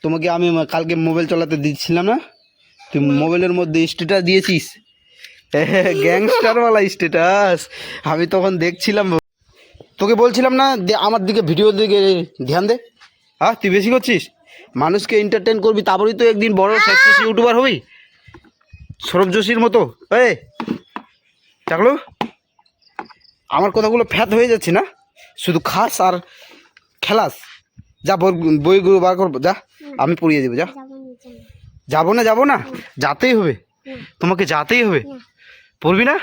তোমাকে আমি কালকে মোবাইল চালাতে দিচ্ছিলাম না, তুই মোবাইলের মধ্যে স্ট্যাটাস দিয়েছিস, গ্যাংস্টারওয়ালা স্ট্যাটাস। আমি তখন দেখছিলাম, তোকে বলছিলাম না আমার দিকে ভিডিওর দিকে ধ্যান দে। হ্যাঁ, তুই বেশি করছিস, মানুষকে এন্টারটেন করবি, তারপরেই তো একদিন বড় সাকসেস ইউটিউবার হবি, সৌরভ যোশীর মতো। এই চাকলু, আমার কথাগুলো ফ্যাত হয়ে যাচ্ছে না, শুধু খাস আর খেলাস। যা বইগুলো বার করবো, যা আমি পড়িয়ে দেবো। যা। যাবো না, যাতেই হবে, তোমাকে যাতেই হবে। পড়বি না,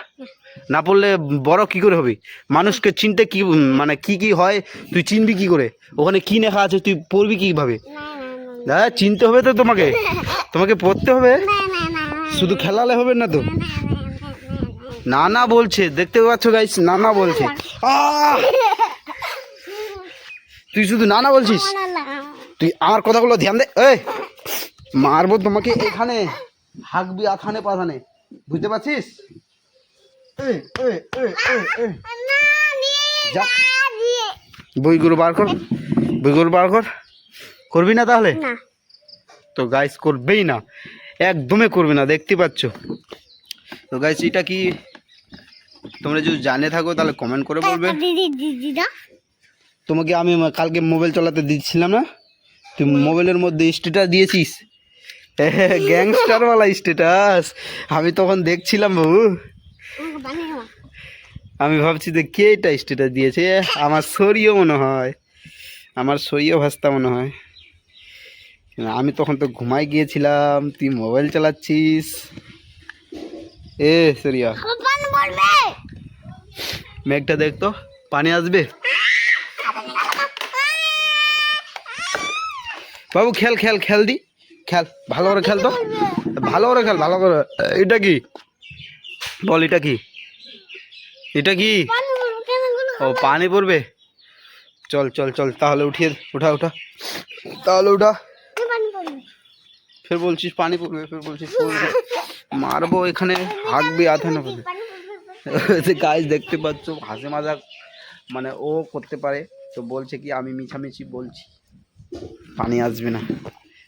না পড়লে বড় কি করে হবি? মানুষকে চিনতে কি মানে কি হয় তুই চিনবি কি করে? ওখানে কি লেখা আছে তুই পড়বি কিভাবে? হ্যাঁ, চিনতে হবে তো, তোমাকে পড়তে হবে, শুধু খেলালে হবে না তো। না বলছে, দেখতে পাচ্ছ গাইস, না বলছে। তুই শুধু না বলছিস, তুই আমার কথাগুলো ধ্যান দে। এই মারবো তোমাকে এখানে, হাঁকবি আথানে পাথানে, বুঝতে পারছিস? বইগুলো বার কর, করবি না তাহলে? তো গাইস করবেই না, একদমই করবে না, দেখতে পাচ্ছ তো গাইস। এটা কি তোমরা যদি জানে থাকো তাহলে কমেন্ট করে বলবে। তোমাকে আমি কালকে মোবাইল চালাতে দিচ্ছিলাম না, তুই মোবাইলের মধ্যে স্ট্যাটাস দিয়েছিস, গ্যাংস্টারওয়ালা স্ট্যাটাস। আমি তখন দেখছিলাম বাবু, আমি ভাবছি যে কে এটা স্ট্যাটাস দিয়েছে, আমার শরীয় মনে হয়, আমার শরীয় ভাস্তা মনে হয়। আমি তখন তো ঘুমাই গিয়েছিলাম, তুই মোবাইল চালাচ্ছিস। সরিয়া, মেঘটা দেখতো, পানি আসবে বাবু। খেল দি, খেল ভালো করে, খেল তো ভালো করে, খেল ভালো করে। এটা কি বল, এটা কি? ও পানি পড়বে, চল তাহলে উঠা তাহলে উঠা। ফের বলছিস পানি পড়বে, মারবো এখানে, হাঁকবি আথানে পড়বে। গাইস দেখতে পাচ্ছ, হাসি মজাক মানে ও করতে পারে, তো বলছে কি আমি মিছামিছি বলছি পানি আসবে না।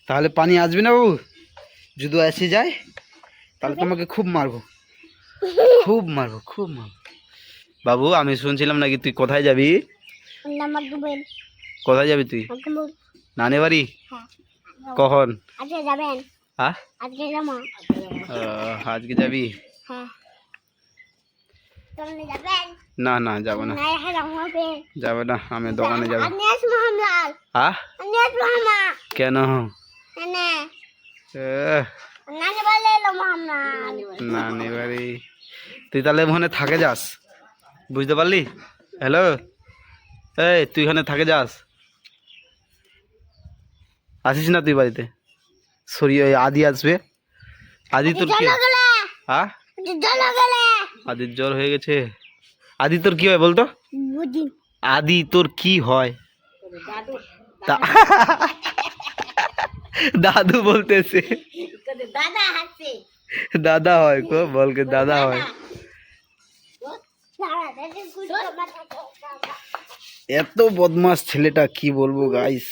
তাহলে পানি আসবে না বাবু, যদি এসে যায় তাহলে তোমাকে খুব মারবো বাবু। আমি শুনছিলাম নাকি তুই কোথায় যাবি? কোথায় যাবি তুই? নানি বাড়ি। কখন? আজকে যাবি? না যাবো না, আমি দোকানে যাবো। কেন? নানি বাড়ি, তুই তাহলে ওখানে থাকে যাস, বুঝতে পারলি? হ্যালো, এই তুই এখানে থাকে যাস, আসিস না তুই বাড়িতে? আদি আসবে, আদি তোর কি? আদির জ্বর হয়ে গেছে। আদি তোর কি হয় বলতো? আদি তোর কি হয়? দাদু বলতেছে, দাদা হয় কো, বলকে দাদা হয়। এত বদমাস ছেলেটা, কি বলবো গাইস।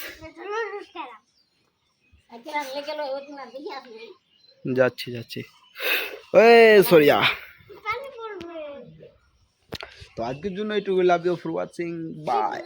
যাচ্ছি সরিয়া। তো আজকের জন্য এইটুকু, love you for watching, by.